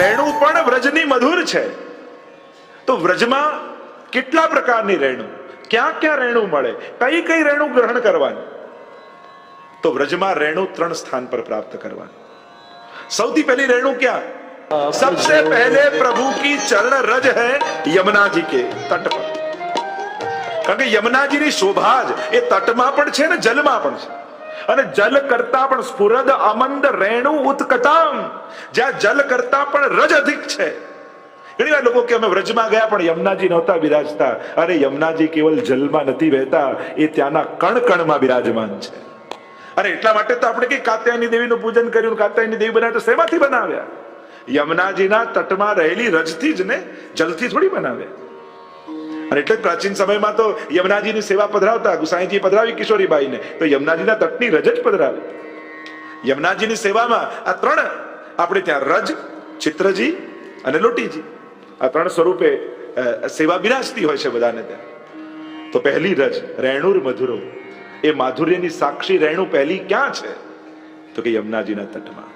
રેણુ પણ વ્રજની મધુર છે. તો વ્રજમાં કેટલા પ્રકારની રેણુ, ક્યાં ક્યાં રેણુ મળે, કઈ કઈ રેણુ ગ્રહણ કરવાની? તો વ્રજમાં રેણુ 3 સ્થાન પર પ્રાપ્ત કરવાની. સૌથી પહેલી રેણુ ક્યાં? सबसे पहले प्रभु की चरण रज है यमुना जी के तट पर. કારણ કે યમુનાજીની શોભા જ એ તટમાં પણ છે ને જલમાં પણ છે. અને જલ કરતા પણ સ્ફુરદ અમંદ રેણુ ઉત્કટામ, જ્યાં જલ કરતા પણ રજ અધિક છે. ઘણી વાર લોકો કે અમે વ્રજમાં ગયા પણ યમુનાજી નહોતા બિરાજતા. અરે યમુનાજી કેવલ જલમાં નથી વહેતા, એ ત્યાંના કણ કણમાં બિરાજમાન છે. અને એટલા માટે તો આપણે કે કાત્યાયની દેવીનું પૂજન કર્યું, કાત્યાયની દેવી બનાવ્યા તો શેમાંથી બનાવ્યા? યમુનાજીના તટમાં રહેલી રજથી જ ને, જલથી થોડી બનાવ્યા. અને એટલે પ્રાચીન સમયમાં તો યમુનાજીની સેવા પધરાવતા, ગુસાઈજી પધરાવી કિશોરીબાઈને, તો યમુનાજીના તટની રજ જ પધરાવી. યમુનાજીની સેવામાં આ 3 આપણે ત્યાં રજ, ચિત્રજી અને લોટીજી, આ 3 સ્વરૂપે સેવા બિરાજતી હોય છે બધાને ત્યાં. તો પહેલી રજ રેણુર મધુરો, એ માધુર્યની સાક્ષી રેણુ પહેલી ક્યાં છે? તો કે યમુનાજીના તટમાં.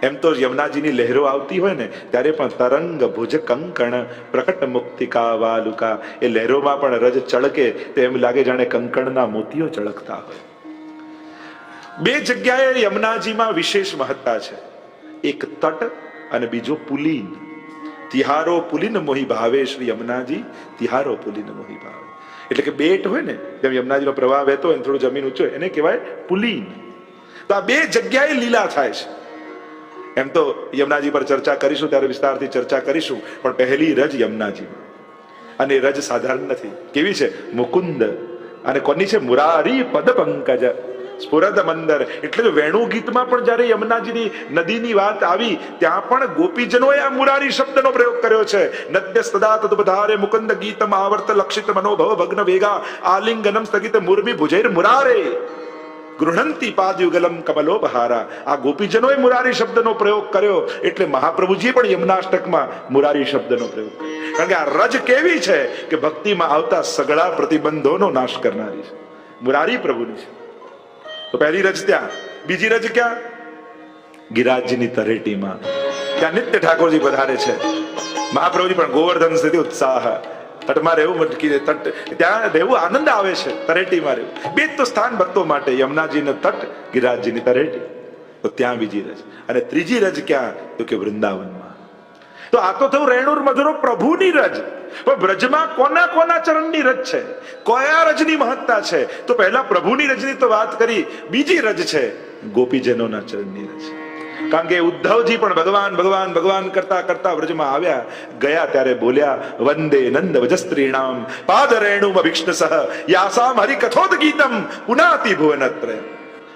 એમ તો યમુનાજીની લહેરો આવતી હોય ને ત્યારે પણ તરંગ ભુજ કંકણ પ્રકટ મુક્તિકા વાલુકા, એ લહેરોમાં પણ રજ ચળકે તો એમ લાગે જાણે કંકણના મોતીઓ ચળકતા હોય. 2 જગ્યાએ યમુનાજીમાં વિશેષ મહત્તા છે. એક તટ અને બીજો પુલીન. તિહારો પુલીન મોહી ભાવે, શ્રી યમુનાજી તિહારો પુલીન મોહી ભાવે. એટલે કે બેટ હોય ને, જેમ યમુનાજીનો પ્રવાહ વહેતો હોય, થોડું જમીન ઊંચો એને કહેવાય પુલીન. તો આ 2 જગ્યાએ લીલા થાય છે. એમ તો યમુનાજી પર ચર્ચા કરીશું ત્યારે વિસ્તારથી ચર્ચા કરીશું, પણ પહેલી રજ યમુનાજીમાં. અને રજ સાધારણ નથી. કેવી છે? મુકુંદ. અને કોની છે? મુરારી પદ પંકજ સ્ફુરદ મંદર. એટલે વેણુ ગીતમાં પણ જયારે યમુનાજીની નદીની વાત આવી ત્યાં પણ ગોપીજનોએ આ મુરારી શબ્દનો પ્રયોગ કર્યો છે. નદ્ય સદા તદુપધારે મુકુંદ ગીતમ આવર્ત લક્ષિત મનોભવ ભગ્ન વેગા આલિંગનમ સ્થગિત મુર્મી ભુજૈર મુરારે ગૃહંતી પાદયુગલમ કમલો બહારા. આ ગોપીજનોએ મુરારી શબ્દનો પ્રયોગ કર્યો. એટલે મહાપ્રભુજીએ પણ યમુનાષ્ટકમાં મુરારી શબ્દનો પ્રયોગ કર્યો. કારણ કે આ રજ કેવી છે કે ભક્તિમાં આવતા સગળા પ્રતિબંધોનો નાશ કરનારી છે. મુરારી પ્રભુની છે. તો પહેલી રજ ત્યાં. બીજી રજ ક્યાં? ગિરાજની તરેટીમાં. ત્યાં નિત્ય ઠાકોરજી પધારે છે. મહાપ્રભુજી પણ ગોવર્ધન સ્થિતિ ઉત્સાહ, તટમાં રહેવું, ત્યાં રહેવું આનંદ આવે છે, તરેટીમાં રહેવું. 2 તો સ્થાન ભક્તો માટે, યમુનાજીનો તટ, ગિરિરાજની તરેટી. તો ત્યાં બીજી રજ. અને ત્રીજી રજ ક્યાં? તો કે વૃંદાવનમાં. તો આ તો થયું રેણુર મધુરો પ્રભુની રજ. પણ બ્રજમાં કોના કોના ચરણની રજ છે, કયા રજની મહત્તા છે? તો પહેલા પ્રભુની રજની તો વાત કરી, બીજી રજ છે ગોપીજનોના ચરણની રજ. કારણ કે ઉદ્ધવજી પણ ભગવાન ભગવાન ભગવાન કરતા કરતા વ્રજમાં આવ્યા. ગયા ત્યારે બોલ્યા વંદે નંદ વજસ્ત્રીણામ પાદ રેણુમ અભિષ્ણસઃ યાસામ હરિકથોદ ગીતમ પુનાતિ ભુવનત્રય.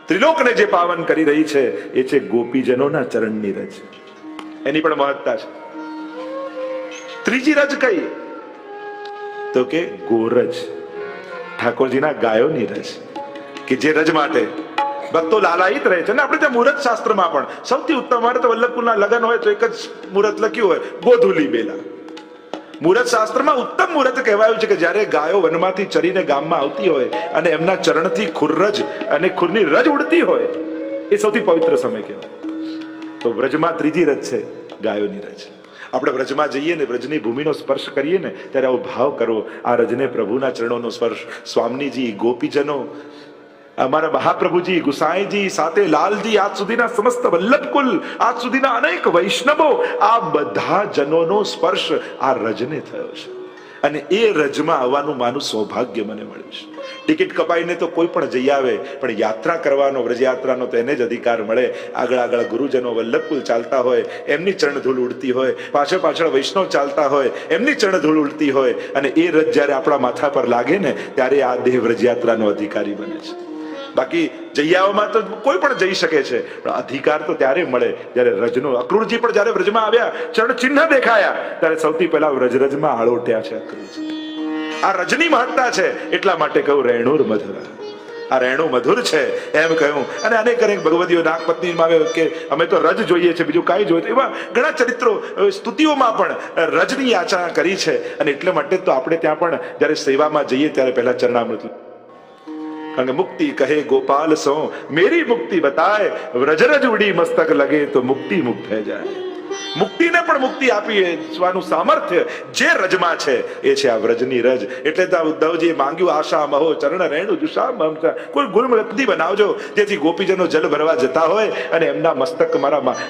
ત્રિલોકને જે પાવન કરી રહી છે એ છે ગોપીજનોના ચરણની રજ. એની પણ મહત્તા છે. ત્રીજી રજ કઈ? તો કે ગોરજ, ઠાકોરજીના ગાયોની રજ. કે જે રજ માટે ભક્તો લાલાયિત રહે છે. ને આપણે ત્યાં મુહૂર્ત શાસ્ત્રમાં પણ સૌથી ઉત્તમ, અમારે તો વલ્લભપુરના લગ્ન હોય તો એક જ મુહૂર્ત લખ્યું હોય, ગોધુલી બેલા. મુહૂર્ત શાસ્ત્રમાં ઉત્તમ મુહૂર્ત કહેવાયું છે કે જ્યારે ગાયો વનમાંથી ચરીને ગામમાં આવતી હોય અને એમના ચરણથી ખુરરજ અને ખુરની રજ ઉડતી હોય, એ સૌથી પવિત્ર સમય કહેવાય. તો વ્રજમાં ત્રીજી રજ છે ગાયોની રજ. આપણે વ્રજમાં જઈએ ને, વ્રજની ભૂમિનો સ્પર્શ કરીએ ને ત્યારે આવો ભાવ કરવો, આ રજને પ્રભુના ચરણોનો સ્પર્શ. સ્વામીજી, ગોપીજનો, અમારા મહાપ્રભુજી, ગુસાઈજી, સાથે લાલજી, આજ સુધીના સમસ્ત વલ્લભકુલ, આજ સુધીના અનેક વૈષ્ણવો, આ બધા જનોનો સ્પર્શ આ રજને થયો છે. અને એ રજમાં આવવાનું માનું સૌભાગ્ય મને મળ્યું છે. ટિકિટ કપાઈને તો કોઈ પણ જઈ આવે, પણ યાત્રા કરવાનો, વ્રજયાત્રાનો તો એને જ અધિકાર મળે. આગળ આગળ ગુરુજનો વલ્લભકુલ ચાલતા હોય, એમની ચરણધૂળ ઉડતી હોય, પાછળ પાછળ વૈષ્ણવ ચાલતા હોય, એમની ચરણધૂળ ઉડતી હોય. અને એ રજ જ્યારે આપણા માથા પર લાગે ને ત્યારે આ દેહ વ્રજયાત્રાનો અધિકારી બને છે. બાકી જૈયાઓમાં તો કોઈ પણ જઈ શકે છે, પણ અધિકાર તો ત્યારે મળે જ્યારે રજનો. અક્રૂરજી પણ જ્યારે વ્રજમાં આવ્યા, ચરણ ચિહ્ન દેખાયા, ત્યારે સૌથી પહેલા વ્રજમાં આળોટ્યા છે અક્રૂરજી. આ રજની મહત્તા છે. એટલા માટે કહું રેણુર મધુર. આ રેણુ મધુર છે એમ કહ્યું. અને અનેક અનેક ભગવતીઓ નાગપત્નીમાં આવે કે અમે તો રજ જોઈએ છે, બીજું કાંઈ જોઈએ. એવા ઘણા ચરિત્રો સ્તુતિઓમાં પણ રજની યાચના કરી છે. અને એટલે માટે તો આપણે ત્યાં પણ જ્યારે સેવામાં જઈએ ત્યારે પહેલા ચરણામૃત, કારણ કે મુક્તિ કહે ગોપાલ સો મેરી મુક્તિ બતાય, વ્રજ રજ ઉડી મસ્તક લગે તો મુક્તિ મુક્ત થઈ જાય. મુક્તિને પણ મુક્તિ આપીવાનું સામર્થ્ય જે રજમાં છે એ છે આ વ્રજની રજ. એટલે તો ઉદ્ધવજીએ માંગ્યું આશા મહો ચરણ રેણુ જુષા મમતા, કોઈ ગુલમલકદી બનાવજો જેથી ગોપીજનો જલ ભરવા જતા હોય અને એમના મસ્તક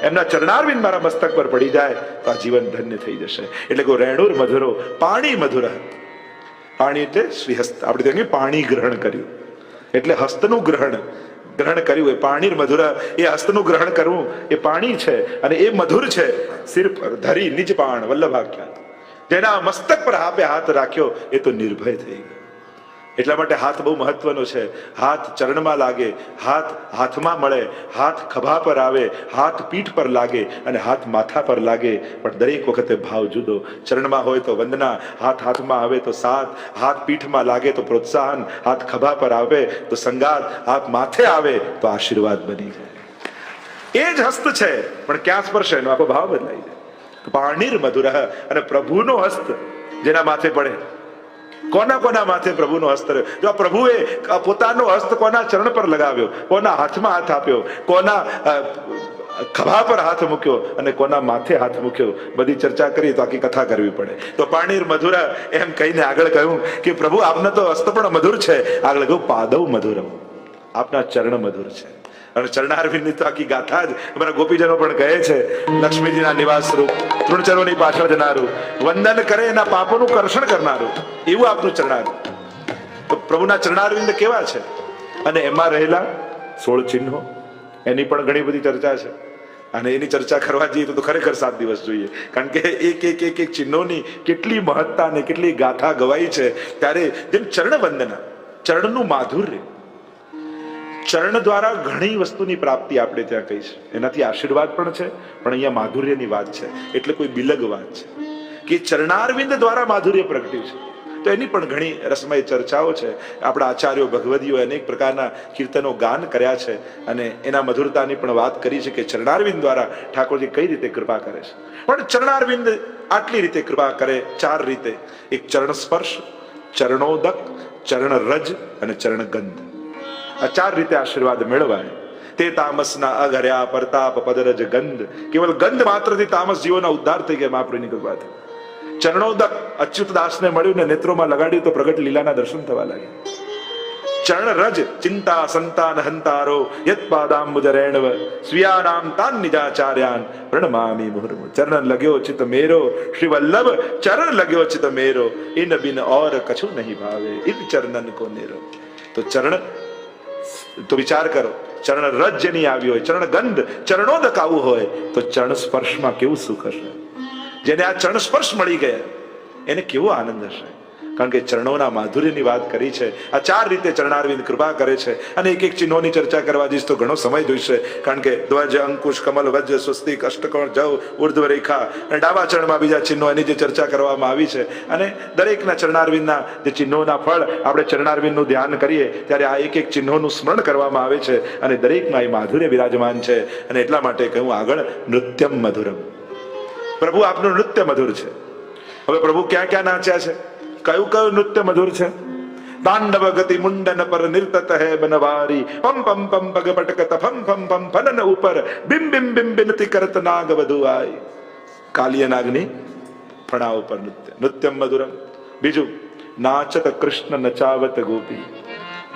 એમના ચરણારવિંદ મારા મસ્તક પર પડી જાય તો આ જીવન ધન્ય થઈ જશે. એટલે કોઈ રેણુર મધુરો પાણી મધુર. પાણી એટલે શ્રીહસ્ત, આપણે કહીએ પાણી ગ્રહણ કર્યું એટલે હસ્તનું ગ્રહણ કર્યું એ પાણી મધુર. એ હસ્તનું ગ્રહણ કરવું એ પાણી છે અને એ મધુર છે. સિર પર ધરી નિજ પાણ વલ્લભાખ્યાત, જેના મસ્તક પર આપે હાથ રાખ્યો એ તો નિર્ભય થઈ ગયો. એટલા માટે હાથ બહુ મહત્વનો છે. હાથ ચરણમાં લાગે, હાથ હાથમાં મળે, હાથ ખભા પર આવે, હાથ પીઠ પર લાગે અને હાથ માથા પર લાગે, પણ દરેક વખતે ભાવ જુદો. ચરણમાં હોય તો વંદના, હાથ હાથમાં આવે તો સાથ, હાથ પીઠમાં લાગે તો પ્રોત્સાહન, હાથ ખભા પર આવે તો સંગાત, હાથ માથે આવે તો આશીર્વાદ બની જાય. એ જ હસ્ત છે પણ ક્યાં સ્પર્શે એનો આખો ભાવ બદલાઈ જાય. પાણીર મધુર. અને પ્રભુનો હસ્ત જેના માથે પડે, કોના કોના માથે પ્રભુનો હસ્ત રહ્યો. જો પ્રભુએ પોતાનો હસ્ત કોના ચરણ પર લગાવ્યો, કોના હાથમાં હાથ આપ્યો, કોના ખભા પર હાથ મૂક્યો અને કોના માથે હાથ મૂક્યો, બધી ચર્ચા કરી તો આખી કથા કરવી પડે. તો પાણીર મધુર એમ કહીને આગળ કહ્યું કે પ્રભુ આપના તો હસ્ત પણ મધુર છે. આગળ કહ્યું પાદવ મધુરમ, આપના ચરણ મધુર છે. અને ચરણારવિંદની તો આખી ગાથા જ અમારા ગોપીજનો પણ કહે છે. લક્ષ્મીજીના નિવાસ રૂપ, તૃણચરોની પાછળ જનારું, વંદન કરે એના પાપોનું કર્ષણ કરનારું, એવું આપનું ચરણારવિંદ. તો પ્રભુના ચરણારવિંદ કેવા છે અને એમાં રહેલા 16 ચિહ્નો, એની પણ ઘણી બધી ચર્ચા છે. અને એની ચર્ચા કરવા જઈએ તો ખરેખર 7 દિવસ જોઈએ. કારણ કે એક ચિહ્નોની કેટલી મહત્તા અને કેટલી ગાથા ગવાઈ છે. ત્યારે જેમ ચરણ વંદના, ચરણનું માધુર્ય, ચરણ દ્વારા ઘણી વસ્તુની પ્રાપ્તિ આપણે ત્યાં કહી છે. એનાથી આશીર્વાદ પણ છે, પણ અહીંયા માધુર્યની વાત છે. એટલે કોઈ બિલગ વાત છે કે ચરણારવિંદ દ્વારા માધુર્ય પ્રગટ્યું છે. તો એની પણ ઘણી રસમય ચર્ચાઓ છે. આપણા આચાર્યો ભગવદીઓ અનેક પ્રકારના કીર્તનો ગાન કર્યા છે અને એના મધુરતાની પણ વાત કરી છે કે ચરણારવિંદ દ્વારા ઠાકોરજી કઈ રીતે કૃપા કરે છે. પણ ચરણારવિંદ આટલી રીતે કૃપા કરે, 4 રીતે. એક ચરણ સ્પર્શ, ચરણોદક, ચરણ રજ અને ચરણ ગંધ. આ 4 રીતે આશીર્વાદ મેળવાય. તે તામસના અઘર્યા પરતાપ પદરજ ગંધ. કેવલ ગંધ માત્રથી તામસ જીવોના ઉદ્ધાર થઈ ગયા મહાપ્રભુની કૃપાથી. ચરણોદક અચ્યુતદાસને મળ્યું ને નેત્રોમાં લગાડ્યું તો પ્રગટ લીલાના દર્શન થવા લાગ્યા. ચરણ રજ ચિંતા સંતાન હંતારો યત પાદાંબુજ રેણવ સ્વીયાનામ તાન નિજાચાર્યાન પ્રણમામિ મુહુર્મુહુ. ચરણ લગ્યો ચિત મેરો શ્રી વલ્લભ, ચરણ લગ્યો ચિત મેરો ઇન બિન ઓર કછુ નહીં ભાવે ઇન ચરણન કો નેરો. તો ચરણ તો વિચાર કરો, ચરણ રજ જેની આવી હોય, ચરણ ગંધ, ચરણોદક આવું હોય તો ચરણ સ્પર્શમાં કેવું સુખ હશે. જેને આ ચરણ સ્પર્શ મળી ગયા એને કેવો આનંદ હશે. કારણ કે ચરણોના માધુર્યની વાત કરી છે. આ 4 રીતે ચરણારવિંદ કૃપા કરે છે. અને એક ચિહ્નોની ચર્ચા કરવા જઈશ તો ઘણો સમય જોઈશે. કારણ કે ધ્વજ, અંકુશ, કમલ, વજ્ર, સ્વસ્તિક, અષ્ટકોણ, જવ, ઉર્ધ્વ રેખા અને ડાબા ચરણમાં બીજા ચિહ્નો, એની જે ચર્ચા કરવામાં આવી છે. અને દરેકના ચરણારવિંદના જે ચિહ્નોના ફળ આપણે ચરણારવિંદનું ધ્યાન કરીએ ત્યારે આ એક ચિહ્નોનું સ્મરણ કરવામાં આવે છે અને દરેકમાં એ માધુર્ય બિરાજમાન છે. અને એટલા માટે કહ્યું આગળ નૃત્યમ મધુરમ. પ્રભુ આપનું નૃત્ય મધુર છે. હવે પ્રભુ ક્યાં ક્યાં નાચ્યા છે, કયું કયું નૃત્ય મધુર છે? તાંડવ ગતિ મુંડન પર નિર્તત હે બનવારી, પમ પમ પમ પગ પટકત ફમ ફમ ફમ ફનન ઉપર બિમ બિમ બિમ બિનતી કરત નાગ વધુઆઈ. કાલિય નાગની ફણા ઉપર નૃત્ય, નૃત્યમ મધુરમ. બીજું નાચત કૃષ્ણ નચાવત ગોપી.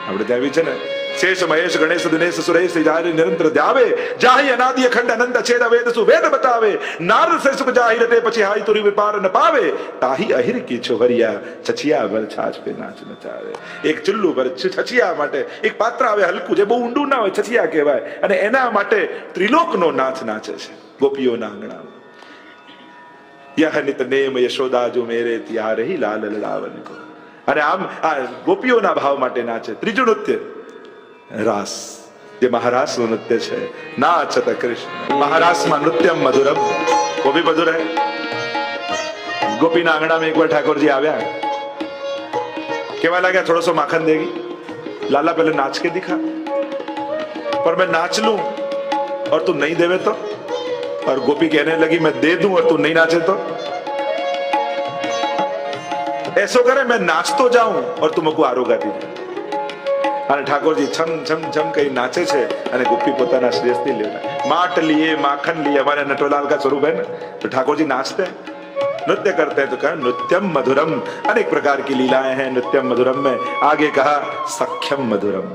આપણે ત્યાં આવી છે ને, શેષ મહેશ ગણેશ દિનેશ સુરેશ જારી નિરંતર ધ્યાવે, જાહી અનાદિ અખંડ અનંત છેદ વેદ સુ વેદ બતાવે, નાર સે સુખ જાહી રતે પછી હાઈ તુરી વિપાર ન પાવે, તાહી અહિર કી છોહરિયા છછિયા ભર છાછ પે નાચ નચાવે. એક ચુલ્લુ ભર છછિયા માટે એક પાત્ર આવે હલકું, જે બહુ ઊંડું ના હોય, છછિયા કહેવાય. અને એના માટે ત્રિલોકનો નાચ નાચે છે ગોપીઓના આંગણામાં. યહ નિત નેમ યશોદા જો મેરે ત્યારે હી લાલ લડાવન કો. અને આમ આ ગોપીઓના ભાવ માટે નાચે. ત્રીજું નૃત્ય રાસ, જે મહારાસનું નૃત્ય છે. નાચત કૃષ્ણ મહારાસમાં નૃત્યમ મધુરમ. वो भी मधुर है. गोपीना आंगना में एक बार ठाकुर जी આવ્યા, केवा लगा थोड़ा सा माखन देगी, लाला पहले नाच के दिखा, पर मैं नाच लूं और तू नहीं देवे तो. और गोपी कहने लगी मैं दे दूं और तू नहीं नाचे तो. ऐसो करे मैं नाच तो जाऊं और तुम को आरोगा दी. અને ઠાકોરજી છમ છમ છમ કઈ નાચે છે અને ગોપી પોતાના શ્રેષ્ઠથી લેતા माट लिए माखन लिए, हमारे नटवरलाल का स्वरूप है ना, तो ठाकुर जी नाचते हैं, नृत्य करते हैं, तो कहा नृत्यम मधुरम, अनेक प्रकार की लीलाएं हैं नृत्यम मधुरम में। आगे कहा सख्यम मधुरम,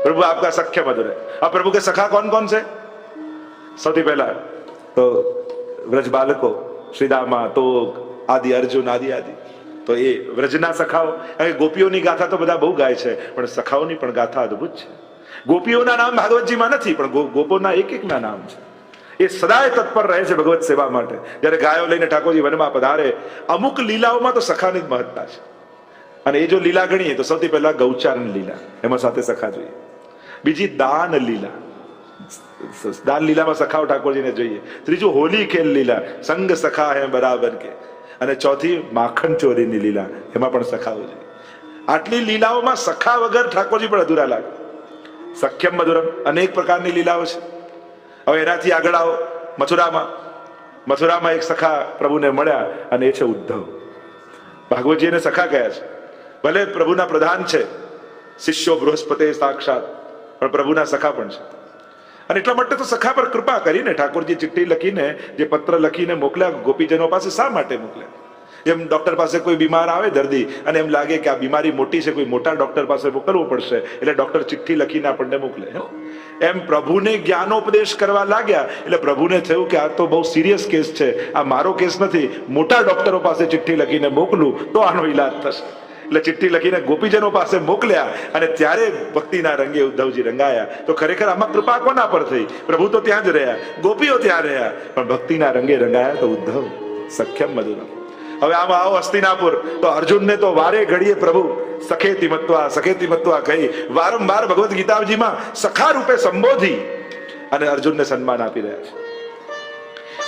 प्रभु आपका सख्य मधुर है। अब प्रभु के सखा कौन कौन से? સૌથી પહેલા તો વ્રજ બાલકો, શ્રીદામા, તોક આદિ, અર્જુન આદि આદि, તો એ વ્રજના સખાઓ. ગોપીઓની ગાથા તો બધા બહુ ગાય છે, પણ સખાઓની પણ ગાથા અદભુત છે. ગોપીઓના નામ ભાગવતજીમાં નથી, પણ ગોપોના એક એકના નામ છે. એ સદાય તત્પર રહે છે ભગવત સેવા માટે. જ્યારે ગાયો લઈને ઠાકોરજી વનમાં પધારે, અમુક લીલાઓમાં તો સખાની જ મહત્તા છે. અને એ જો લીલા ગણીએ તો સૌથી પહેલા ગૌચારણ લીલા, એમાં સાથે સખા જોઈએ. બીજી દાન લીલા, દાન લીલામાં સખાઓ ઠાકોરજીને જોઈએ. ત્રીજું હોલી ખેલ લીલા, સંગ સખા હે બરાબર કે. અને ચોથી માખણ ચોરીની લીલા, એમાં પણ સખાઓ જોઈએ. આટલી લીલાઓમાં સખા વગર ઠાકોરજી પણ અધૂરા લાગે. સખ્યમ મધુરમ, અનેક પ્રકારની લીલાઓ છે. હવે એનાથી આગળ આવો મથુરામાં એક સખા પ્રભુને મળ્યા, અને એ છે ઉદ્ધવ. ભાગવતજી એને સખા કહ્યા છે. ભલે પ્રભુના પ્રધાન છે, શિષ્યો બૃહસ્પતિ સાક્ષાત, પણ પ્રભુના સખા પણ છે. અને એટલા માટે તો સખા પર કૃપા કરીને ઠાકોરજી ચિઠ્ઠી લખીને, જે પત્ર લખીને મોકલ્યા ગોપીજનો પાસે, શા માટે મોકલ્યા? એમ ડોક્ટર પાસે કોઈ બીમાર આવે દર્દી, અને એમ લાગે કે આ બીમારી મોટી છે, કોઈ મોટા ડોક્ટર પાસે મોકલવું પડશે, એટલે ડોક્ટર ચિઠ્ઠી લખીને આપણને મોકલે. એમ પ્રભુને જ્ઞાનોપદેશ કરવા લાગ્યા, એટલે પ્રભુને થયું કે આ તો બહુ સિરિયસ કેસ છે, આ મારો કેસ નથી, મોટા ડોક્ટરો પાસે ચિઠ્ઠી લખીને મોકલું તો આનો ઈલાજ થશે. એટલે ચિઠ્ઠી લખીને ગોપીજનો પાસે મોકલ્યા, અને ત્યારે ભક્તિના રંગે ઉદ્ધવજી રંગાયા. તો ખરેખર આમાં કૃપા કોના પર થઈ? પ્રભુ તો ત્યાં જ રહ્યા, ગોપીઓ ત્યાં રહ્યા, પણ ભક્તિના રંગે રંગાયા તો ઉદ્ધવ. સખ્યમ મધુરમ. હવે આમાં આવો હસ્તિનાપુર, તો અર્જુનને તો વારે ઘડીએ પ્રભુ સખેતી મત્વા કહી વારંવાર ભગવદ્ ગીતાજીમાં સખા રૂપે સંબોધી અને અર્જુનને સન્માન આપી રહ્યા છે.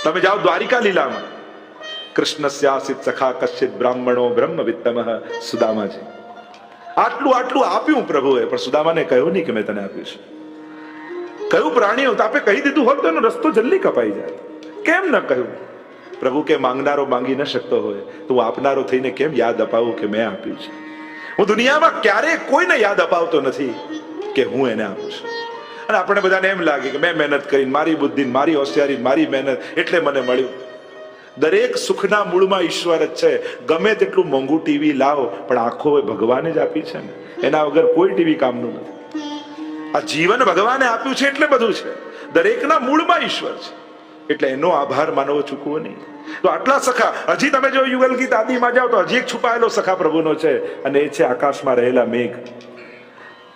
તમે જાઓ દ્વારિકા લીલામાં, કૃષ્ણસ્યાસિત સખા કશ્ચિત બ્રાહ્મણો બ્રહ્મવિત્તમઃ, સુદામાજી. આટલું આપ્યું પ્રભુએ, પણ સુદામાને કહ્યું નહીં કે મેં તને આપ્યું છે. કયું પ્રાણીઓ આપે કહી દીધું હોત તો એનો રસ્તો જલ્દી કપાઈ જાય. કેમ ન કહ્યું? પ્રભુ કે માંગનારો માંગી ન શકતો હોય તો હું આપનારો થઈને કેમ યાદ અપાવું કે મેં આપ્યું છે? હું દુનિયામાં ક્યારેય કોઈને યાદ અપાવતો નથી કે હું એને આપું છું. અને આપણે બધાને એમ લાગે કે મેં મહેનત કરી, મારી બુદ્ધિ, મારી હોશિયારી, મારી મહેનત, એટલે મને મળ્યું. દરેક સુખના મૂળમાં ઈશ્વર જ છે. ગમે તેટલું મોંઘું ટીવી લાવો, પણ આંખો ભગવાને જ આપી છે ને, એના વગર કોઈ ટીવી કામનું નથી. આ જીવન ભગવાને આપ્યું છે એટલે બધું છે. દરેકના મૂળમાં ઈશ્વર છે, એટલે એનો આભાર માનવો ચૂકવો નહીં. તો આટલા સખા, હજી તમે જો યુગલ ગીત આદિમાં જાઓ તો હજી એક છુપાયેલો સખા પ્રભુનો છે, અને એ છે આકાશમાં રહેલા મેઘ.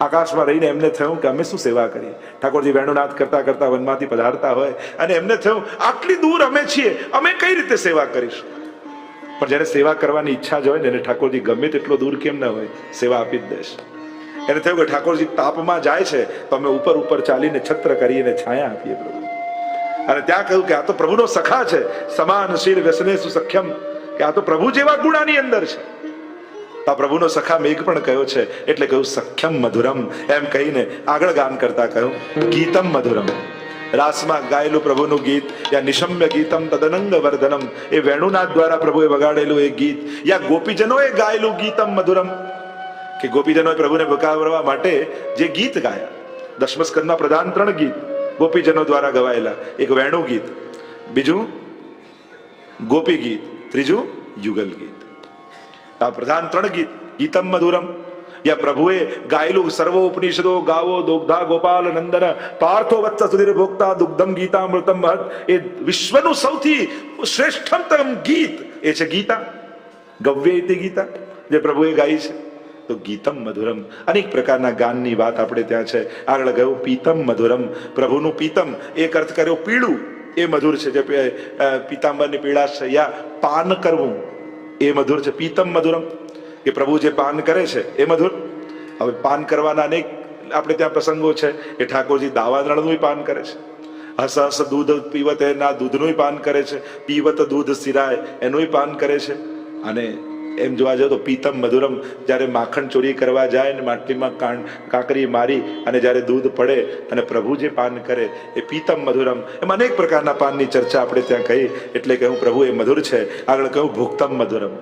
આકાશમાં રહીને એમને થયું કે અમે શું સેવા કરીએ. ઠાકોરજી વેણુનાદ કરતા કરતા વનમાંથી પધારતા હોય, અને એમને થયું આટલી દૂર અમે છીએ, અમે કઈ રીતે સેવા કરીશું? પણ જયારે સેવા કરવાની ઈચ્છા જ હોય ને, એને ઠાકોરજી ગમે તેટલો દૂર કેમ ન હોય, સેવા આપી જ દેશે. એને થયું કે ઠાકોરજી તાપમાં જાય છે, તો અમે ઉપર ચાલીને છત્ર કરીને છાયા આપીએ પ્રભુ. અને ત્યાં કહ્યું કે આ તો પ્રભુનો સખા છે, સમાનશીલ વ્યસનેષુ સખ્યમ, કે આ તો પ્રભુ જેવા ગુણ આની અંદર છે. આ પ્રભુનો સખા મેઘ પણ કયો છે, એટલે કહ્યું સખ્યમ મધુરમ. એમ કહીને આગળ ગાન કરતા કહ્યું ગીતમ મધુરમ. રાસમાં ગાયેલું પ્રભુનું ગીત, યા નિશમ્ય ગીતમ તદનંગ વર્ધનમ, એ વેણુનાથ દ્વારા પ્રભુએ વગાડેલું એ ગીત, યા ગોપીજનોએ ગાયેલું ગીતમ મધુરમ, કે ગોપીજનોએ પ્રભુને બકાવવા માટે જે ગીત ગાયા. દશમ સ્કંદમાં પ્રધાન 3 ગીત ગોપીજનો દ્વારા ગવાયેલા. એક વેણુ ગીત, બીજું ગોપી ગીત, ત્રીજું યુગલ ગીત. આ પ્રધાન 3 ગીત. ગીતમ મધુરમ, યા પ્રભુએ ગાયેલું સર્વો ઉપનિષદો ગાવો દોગ્ધા ગોપાલ નંદન પાર્થો વત્સ સુધીર ભોક્તા દુગ્ધમ ગીતામૃતમ મહત, એ વિશ્વનું સૌથી શ્રેષ્ઠતમ ગીત એ છે ગીતા. ગવ્ય ઇતિ ગીતા, જે પ્રભુએ ગાઈ છે. તો ગીતમ મધુરમ. અનેક પ્રકારના ગાનની વાત આપણે ત્યાં છે. આગળ ગયું પીતમ મધુરમ. પ્રભુનું પીતમ, એક અર્થ કર્યો પીળું, એ મધુર છે. જે પીતાંબરની પીળાશ છે, યા પાન કરવું એ મધુર છે. પીતમ મધુરમ, કે પ્રભુ જે પાન કરે છે એ મધુર. હવે પાન કરવાના અનેક આપણે ત્યાં પ્રસંગો છે. એ ઠાકોરજી દાવાનળનું પાન કરે છે. હસ હસ દૂધ પીવત એના દૂધનું પાન કરે છે. પીવત દૂધ સિરાય એનું પાન કરે છે. અને એમ જોવા જાવ તો પીતમ મધુરમ, જ્યારે માખણ ચોરી કરવા જાય ને માટલીમાં કાંકરી મારી અને જ્યારે દૂધ પડે અને પ્રભુ જે પાન કરે એ પીતમ મધુરમ. એમ અનેક પ્રકારના પાનની ચર્ચા આપણે ત્યાં કહી, એટલે કહ્યું પ્રભુ એ મધુર છે. આગળ કહ્યું ભુક્તમ મધુરમ,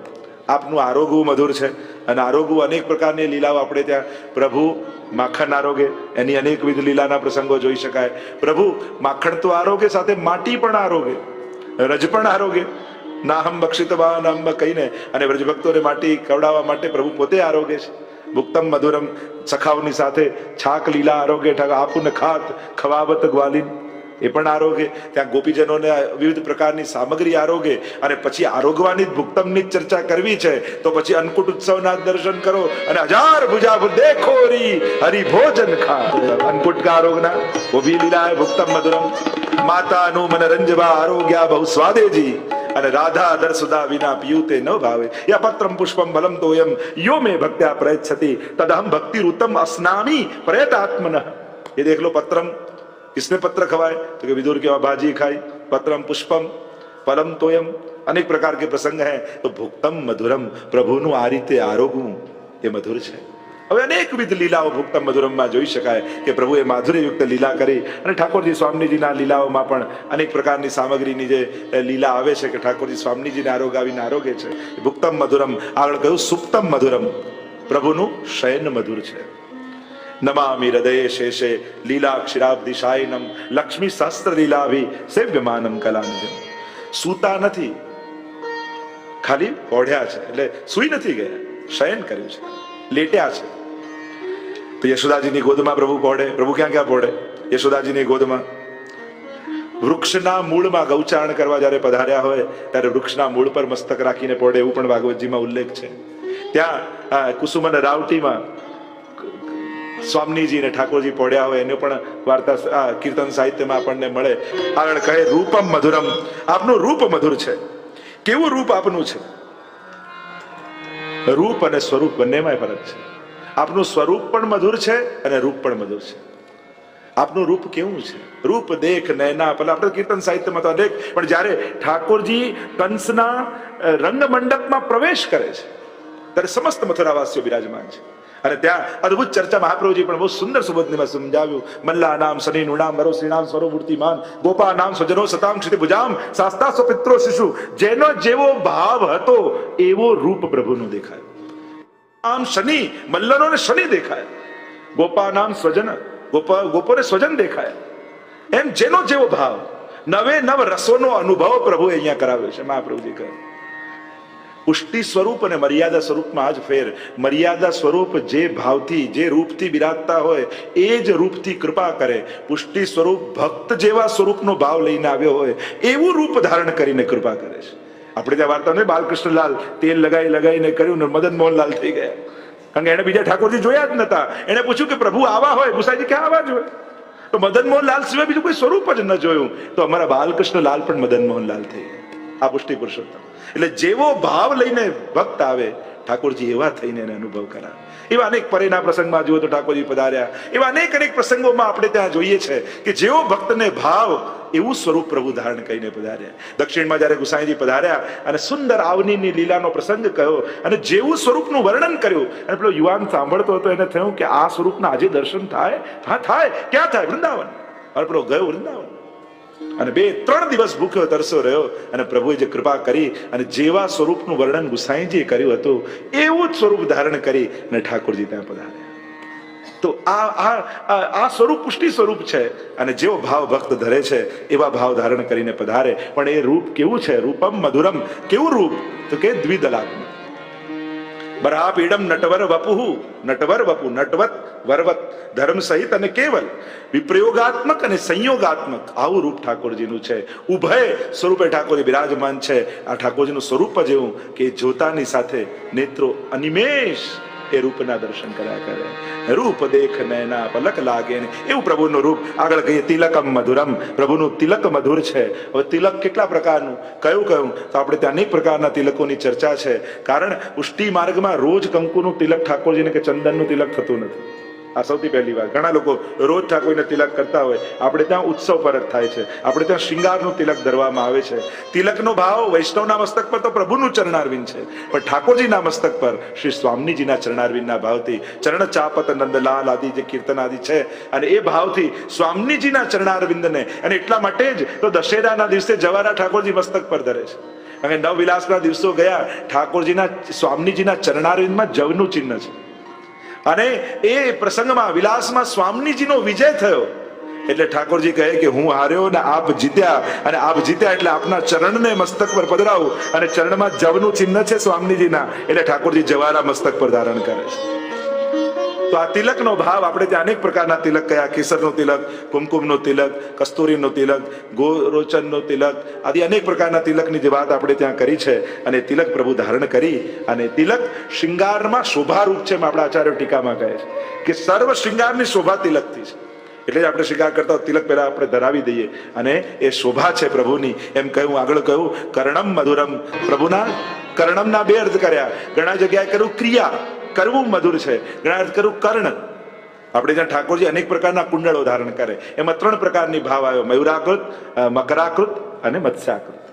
આપનું આરોગવું મધુર છે. અને આરોગવું અનેક પ્રકારની લીલાઓ આપણે ત્યાં પ્રભુ માખણ આરોગે, એની અનેકવિધ લીલાના પ્રસંગો જોઈ શકાય. પ્રભુ માખણ તો આરોગે, સાથે માટી પણ આરોગે, રજ પણ આરોગે. નાહમ બક્ષિતવાન અંબ કહીને અને વ્રજભક્તોને માટી ખવડાવવા માટે પ્રભુ પોતે આરોગે છે. ભુક્તમ મધુરમ, સખાઓની સાથે છાક લીલા આરોગે, આપુને ખાત ખવાવત ગ્વાલીન, એ પણ આરોગે. ત્યાં ગોપીજનોને વિવિધ પ્રકારની સામગ્રી આરોગે. અને પછી આરોગવાની જ ભુક્તમની જ ચર્ચા કરવી છે તો પછી અન્નકૂટ ઉત્સવના દર્શન કરો અને 1000 ભુજા દેખો રી હરિ ભોજન ખા. અન્નકૂટ કા આરોગના વો ભી લીલા હૈ ભુક્તમ મધુરમ. માતાનું મન રંજવા આરોગ્યા બહુ સ્વાદેજી, અને રાધા દર સુધા વિના પીયુતે ન ભાવે. યા પત્રમ પુષ્પમ બલમ તોયમ યો મે ભક્ત્યા પ્રયચ્છતિ તદહમ ભક્તિ રૂતમ અસ્નામી પ્રયતાત્મનઃ. ये देख लो पत्रम, किसने पत्र खवाए तो कि विदुर के वहां भाजी खाई. पत्रम पुष्पम फलम तोयम, अनेक प्रकार के प्रसंग हैं. तो भुक्तम मधुरम, प्रभुનું આ રીતે આરોગવું એ મધુર છે. હવે અનેકવિધ લીલાઓ ભુક્તમ મધુરમમાં જોઈ શકાય કે પ્રભુએ માધુર્યયુક્ત લીલા કરી. અને ઠાકોરજી સ્વામીજીના લીલાઓમાં પણ અનેક પ્રકારની સામગ્રીની જે લીલા આવે છે કે ઠાકોરજી સ્વામીજીને આરોગાવીને આરોગે છે. ભુક્તમ મધુરમ, આગળ કહ્યું સુપ્તમ મધુરમ, પ્રભુનું શયન મધુર છે. નમામિ હૃદયે શેષે લીલા ક્ષીરાબ્ધિશાયનમ લક્ષ્મી સહસ્ત્ર લીલાભિ સેવ્યમાનમ કલાનિધમ. સૂતા નથી, ખાલી ઓઢ્યા છે, એટલે સુઈ નથી ગયા, શયન કર્યું છે, લેટ્યા છે. તો યશોદાજીની ગોદમાં પ્રભુ પહોળે. પ્રભુ ક્યાં ક્યાં પહોળે? યશોદાજીની ગોદમાં. વૃક્ષના મૂળમાં ગૌચારણ કરવા જ્યારે પધાર્યા હોય ત્યારે વૃક્ષના મૂળ પર મસ્તક રાખીને પહોળે, એવું પણ ભાગવતજીમાં ઉલ્લેખ છે. ત્યાં કુસુમન રાવટીમાં સ્વામીજી ને ઠાકોરજી પડ્યા હોય એનો પણ વાર્તા કીર્તન સાહિત્યમાં આપણને મળે. આગળ કહે રૂપમ મધુરમ, આપનું રૂપ મધુર છે. કેવું રૂપ આપનું છે? રૂપ અને સ્વરૂપ બંનેમાં ફરક છે. આપનું સ્વરૂપ પણ મધુર છે અને રૂપ પણ મધુર છે. આપનું રૂપ કેવું છે? રૂપ દેખ નૈના, પેલા આપણે કીર્તન સાહિત્યમાં તો દેખ, પણ જ્યારે ઠાકોરજી કંસના રંગ મંડપમાં પ્રવેશ કરે છે ત્યારે સમસ્ત મથુરાવાસીઓ બિરાજમાન છે. અને ત્યાં અદભુત ચર્ચા મહાપ્રભુજી પણ બહુ સુંદર સુબોધનીમાં સમજાવ્યું. મલ્લા નામ શનિ નુણામ વરો શ્રીનામ સ્વરૂપમૂર્તિમાન ગોપા નામ સ્વજનો સતામ ક્ષિતિ ભુજામ શાસ્તા સ્વપિત્રો શિશુ. જેનો જેવો ભાવ હતો એવો રૂપ પ્રભુનું દેખાય. આમ શનિ, મલ્લનોને શનિ દેખાય, ગોપા નામ સ્વજન, ગોપોને સ્વજન દેખાય. એમ જેનો જેવો ભાવ, નવે નવ રસોનો અનુભવ પ્રભુએ અહીંયા કરાવ્યો છે. મહાપ્રભુજી કહે પુષ્ટિ સ્વરૂપ અને મર્યાદા સ્વરૂપમાં જ ફેર. મર્યાદા સ્વરૂપ જે ભાવથી, જે રૂપથી બિરાજતા હોય એ જ રૂપથી કૃપા કરે. પુષ્ટિ સ્વરૂપ ભક્ત જેવા સ્વરૂપનો ભાવ લઈને આવ્યો હોય એવું રૂપ ધારણ કરીને કૃપા કરે છે. આપણે ત્યાં વાર્તા ને બાલકૃષ્ણલાલ તેલ લગાઈ લગાઈને કર્યું ને મદન મોહનલાલ થઈ ગયા. કારણ કે એને બીજા ઠાકોરજી જોયા જ નતા. એને પૂછ્યું કે પ્રભુ આવા હોય? ગુસાઈજી ક્યાં આવા જ હોય? તો મદન મોહનલાલ સિવાય બીજું કોઈ સ્વરૂપ જ ન જોયું. તો અમારા બાલકૃષ્ણલાલ પણ મદન મોહનલાલ થઈ ગયા. આ પુષ્ટિ પુરુષોત્તમ. એટલે જેવો ભાવ લઈને ભક્ત આવે ઠાકોરજી એવા થઈને એને અનુભવ કરાવે. એવા અનેક પરેના પ્રસંગમાં જુઓ તો ઠાકોરજી પધાર્યા. એવા અનેક પ્રસંગોમાં આપણે ત્યાં જોઈએ છે કે જેવો ભક્તને ભાવ એવું સ્વરૂપ પ્રભુ ધારણ કરીને પધાર્યા. દક્ષિણમાં જયારે ગુસાઈજી પધાર્યા અને સુંદર આવનીની લીલાનો પ્રસંગ કહ્યો અને જેવું સ્વરૂપનું વર્ણન કર્યું અને પેલો યુવાન સાંભળતો હતો એને થયું કે આ સ્વરૂપના આજે દર્શન થાય? હા થાય. ક્યાં થાય? વૃંદાવન. અને પેલો ગયો વૃંદાવન અને 2-3 દિવસ ભૂખ્યો તરસો રહ્યો અને પ્રભુએ જે કૃપા કરી અને જેવા સ્વરૂપનું વર્ણન ગુસાઈજીએ કર્યું હતું એવું જ સ્વરૂપ ધારણ કરી અને ઠાકોરજી ત્યાં પધાર્યા. તો આ સ્વરૂપ પુષ્ટિ સ્વરૂપ છે. અને જેવો ભાવ ભક્ત ધરે છે એવા ભાવ ધારણ કરીને પધારે. પણ એ રૂપ કેવું છે? રૂપમ મધુરમ. કેવું રૂપ? તો કે દ્વિદલાત્મક. બરાપીડમ નટવર વપુહુ, નટવર વપુ, નટવત વરવત, ધર્મ સહિત અને કેવલ, વિપ્રયોગાત્મક અને સંયોગાત્મક આવું રૂપ ઠાકોરજીનું છે. ઉભય સ્વરૂપે ઠાકોરજી બિરાજમાન છે. આ ઠાકોરજીનું સ્વરૂપ જ એવું કે જોતાની સાથે નેત્રો અનિમેષ એ રૂપના દર્શન કર્યા કરે. રૂપ દેખ નૈના પલક લાગે. એવું પ્રભુનું રૂપ. આગળ કહીએ તિલકમ મધુરમ, પ્રભુનું તિલક મધુર છે. હવે તિલક કેટલા પ્રકારનું? કયું કયું? તો આપણે ત્યાં અનેક પ્રકારના તિલકોની ચર્ચા છે. કારણ પુષ્ટિ માર્ગમાં રોજ કંકુનું તિલક ઠાકોરજીને કે ચંદનનું તિલક થતું નથી. આ સૌથી પહેલી વાત. ઘણા લોકો રોજ ઠાકોરને તિલક કરતા હોય. આપણે ત્યાં ઉત્સવ પર જ થાય છે. આપણે ત્યાં શૃંગારનું તિલક ધરવામાં આવે છે. તિલકનો ભાવ વૈષ્ણવના મસ્તક પર તો પ્રભુનું ચરણારવિંદ છે, પણ ઠાકોરજીના મસ્તક પર શ્રી સ્વામીજીના ચરણારવિંદના ભાવથી ચરણ ચાપત નંદલાલ આદિ જે કીર્તન આદિ છે અને એ ભાવથી સ્વામીજીના ચરણારવિંદને. અને એટલા માટે જ તો દશેરાના દિવસે જવારા ઠાકોરજી મસ્તક પર ધરે છે. કારણ કે નવવિલાસના દિવસો ગયા, ઠાકોરજીના સ્વામીજીના ચરણારવિંદમાં જવનું ચિહ્ન છે, અને એ પ્રસંગમાં વિલાસમાં સ્વામીજીનો વિજય થયો એટલે ઠાકોરજી કહે કે હું હાર્યો ને આપ જીત્યા, અને આપ જીત્યા એટલે આપના ચરણને મસ્તક પર પધરાવું, અને ચરણમાં જવનું ચિહ્ન છે સ્વામીજીના, એટલે ઠાકોરજી જવાના મસ્તક પર ધારણ કરે છે. તો આ તિલકનો ભાવ, આપણે ત્યાં અનેક પ્રકારના તિલક કયા, કેસરનો તિલક, કુમકુમનો તિલક, કસ્તુરીનો તિલક, ગોરોચનનો તિલક, આદિ અનેક પ્રકારના તિલકની જે વાત આપણે ત્યાં કરી છે. અને તિલક પ્રભુ ધારણ કરી, અને તિલક શૃંગારમાં શોભારૂપ છે. આપણા આચાર્ય ટીકામાં કહે છે કે સર્વ શૃંગારની શોભા તિલકથી છે. એટલે જ આપણે શૃંગાર કરતા તિલક પહેલા આપણે ધરાવી દઈએ, અને એ શોભા છે પ્રભુની. એમ કહ્યું, આગળ કહ્યું કર્ણમ મધુરમ. પ્રભુના કર્ણમના બે અર્થ કર્યા. ઘણા જગ્યાએ કર્યું ક્રિયા, કરવું મધુર છે. ઘણા અર્થ કર્યું કર્ણ. આપણે જ્યાં ઠાકોરજી અનેક પ્રકારના કુંડળો ધારણ કરે, એમાં 3 પ્રકારની ભાવ આવ્યો: મયુરાકૃત, મકરાકૃત અને મત્સ્યાકૃત.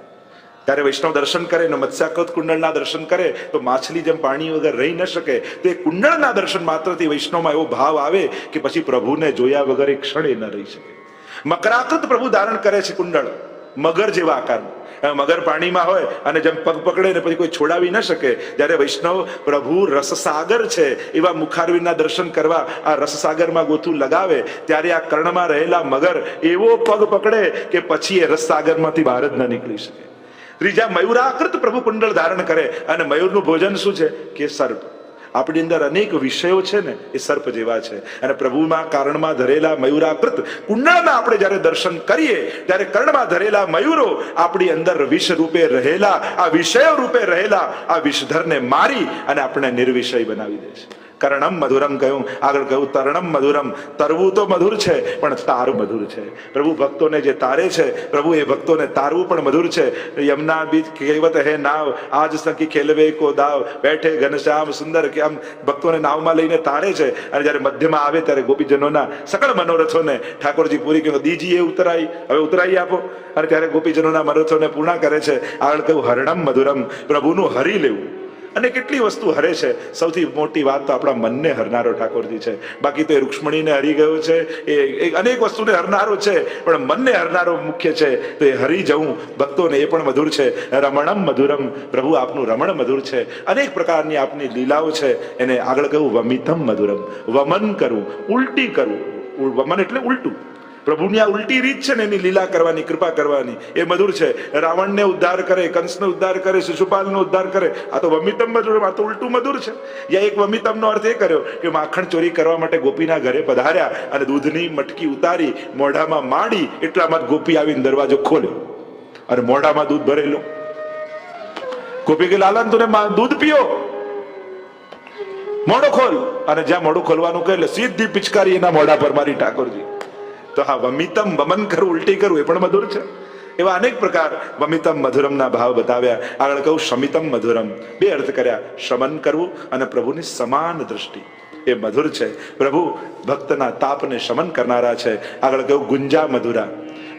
ત્યારે વૈષ્ણવ દર્શન કરે ને મત્સ્યાકૃત કુંડળના દર્શન કરે તો માછલી જેમ પાણી વગર રહી ન શકે. તો એ કુંડળના દર્શન માત્રથી વૈષ્ણવમાં એવો ભાવ આવે કે પછી પ્રભુને જોયા વગર એક ક્ષણે ન રહી શકે. મકરાકૃત પ્રભુ ધારણ કરે છે કુંડળ, મગર જેવા આકારનું. મગર પાણીમાં હોય અને જેમ પગ પકડે ને પછી કોઈ છોડાવી ન શકે. જ્યારે વૈષ્ણવ પ્રભુ રસસાગર છે એવા મુખારવિંદના દર્શન કરવા આ રસસાગરમાં ગોથું લગાવે, ત્યારે આ કર્ણમાં રહેલા મગર એવો પગ પકડે કે પછી એ રસસાગરમાંથી બહાર જ ન નીકળી શકે. ત્રીજા મયુરાકૃત પ્રભુ કુંડળ ધારણ કરે, અને મયુરનું ભોજન શું છે કે સર્પ. આપણી અંદર અનેક વિષયો છે ને એ સર્પ જેવા છે, અને પ્રભુમાં કારણમાં ધરેલા મયુરાકૃત કુંડળના આપણે જ્યારે દર્શન કરીએ ત્યારે કર્ણમાં ધરેલા મયુરો આપણી અંદર વિષ રૂપે રહેલા, આ વિષયો રૂપે રહેલા આ વિષધરને મારી અને આપણે નિર્વિષય બનાવી દે છે. કર્ણમ મધુરમ કહ્યું. આગળ કહ્યું તરણમ મધુરમ. તરવું તો મધુર છે પણ તારું મધુર છે. પ્રભુ ભક્તોને જે તારે છે, પ્રભુ એ ભક્તોને તારવું પણ મધુર છે. યમુના બીચ કહેવત હે નાવ, આજ સખી ખેલવે કો દાવ, બેઠે ઘનશ્યામ સુંદર, કે આમ ભક્તોને નાવમાં લઈને તારે છે. અને જ્યારે મધ્યમાં આવે ત્યારે ગોપીજનોના સકળ મનોરથોને ઠાકોરજી પૂરી કહ્યું દીજીએ ઉતરાઈ, હવે ઉતરાઈ આપો. અને ત્યારે ગોપીજનોના મનોરથોને પૂર્ણ કરે છે. આગળ કહ્યું હરણમ મધુરમ. પ્રભુનું હરી લેવું. અને કેટલી વસ્તુ હરે છે. સૌથી મોટી વાત તો આપણા મનને હરનારો ઠાકોરજી છે. બાકી તો એ રૂક્ષ્મણીને હરી ગયો છે, એ અનેક વસ્તુને હરનારો છે, પણ મનને હરનારો મુખ્ય છે. તો એ હરી જવું ભક્તોને એ પણ મધુર છે. રમણમ મધુરમ. પ્રભુ આપનું રમણ મધુર છે. અનેક પ્રકારની આપની લીલાઓ છે. એને આગળ કહ્યું વમિતમ મધુરમ. વમન કરવું, ઉલટી કરવું. વમન એટલે ઉલટું. પ્રભુની આ ઉલટી રીત છે ને એની લીલા કરવાની, કૃપા કરવાની, એ મધુર છે. રાવણને ઉદ્ધાર કરે, કંસને ઉદ્ધાર કરે, શિશુપાલનો ઉદ્ધાર કરે. આ તો વમિતમ મધુર, આ તો ઉલટું મધુર છે. યા એક વમિતમનો અર્થ એ કર્યો કે માખણ ચોરી કરવા માટે ગોપીના ઘરે પધાર્યા અને દૂધની મટકી ઉતારી મોઢામાં માંડી, એટલામાં ગોપી આવીને દરવાજો ખોલ્યો અને મોઢામાં દૂધ ભરેલું. ગોપી કે લાલન તુને દૂધ પીઓ, મોઢું ખોલ. અને જ્યાં મોઢું ખોલવાનું કહે એટલે સીધી પિચકારી એના મોઢા પર મારી ઠાકોરજી. તો હા, વમિતમ વમન કરવું, ઉલટી કરવું, એ પણ મધુર છે. એવા અનેક પ્રકાર વમિતમ મધુરમના ભાવ બતાવ્યા. આગળ કહું શમિતમ મધુરમ. બે અર્થ કર્યા, શમન કરવું અને પ્રભુની સમાન દ્રષ્ટિ, એ મધુર છે. પ્રભુ ભક્તના તાપને શમન કરનારા છે. આગળ કહું ગુંજા મધુરા.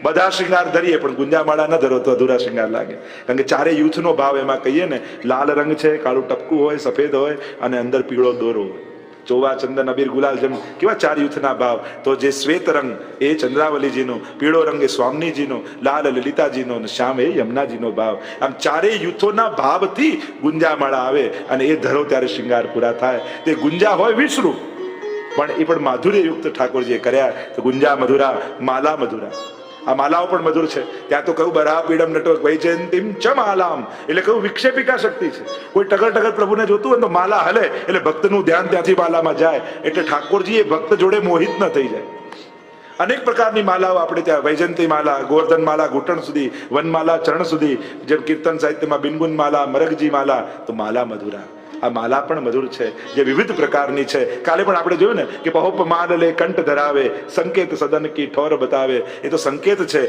બધા શૃંગાર ધરીએ પણ ગુંજામાળા ન ધરો તો અધૂરા શૃંગાર લાગે. કારણ કે ચારે યુથનો ભાવ એમાં કહીએ ને, લાલ રંગ છે, કાળું ટપકું હોય, સફેદ હોય અને અંદર પીળો દોરો હોય. ચોવા, ચંદન, અબીર, ગુલાલ, જેમ કેવા 4 યુથના ભાવ. તો જે શ્વેત રંગ એ ચંદ્રાવલીજીનો, પીળો રંગ એ સ્વામીજીનો, લાલ લલિતાજીનો અને શ્યામ એ યમુનાજીનો ભાવ. આમ 4 યુથોના ભાવથી ગુંજામાળા આવે અને એ ધરો ત્યારે શૃંગાર પૂરા થાય. તે ગુંજા હોય વિષરૂપ, પણ એ પણ માધુર્યયુક્ત ઠાકોરજીએ કર્યા. તો ગુંજા મધુરા, માલા મધુરા. આ માલાઓ પણ મધુર છે. ત્યાં તો કહ્યું બરા પીડમ નટો વૈજયંતીમ ચ માલામ, એટલે કહ્યું વિક્ષેપિકા શક્તિ છે. કોઈ ટગર ટગર પ્રભુને જોતું હોય તો માલા હલે એટલે ભક્તનું ધ્યાન ત્યાંથી માલામાં જાય. એટલે ઠાકોરજી એ ભક્ત જોડે મોહિત ન થઈ જાય. અનેક પ્રકારની માલાઓ આપણે ત્યાં, વૈજયંતી માલા, ગોવર્ધન માલા ઘૂંટણ સુધી, વનમાલા ચરણ સુધી, જેમ કીર્તન સાહિત્યમાં બિનગુન માલા, મરગજી માલા. તો માલા મધુરા, આ માલા પણ મધુર છે, જે વિવિધ પ્રકારની છે. કાલે પણ આપણે જોયું ને કે પહોપ માલ લે કંઠ ધરાવે, સંકેત સદન કી ઠોર બતાવે. એ તો સંકેત છે.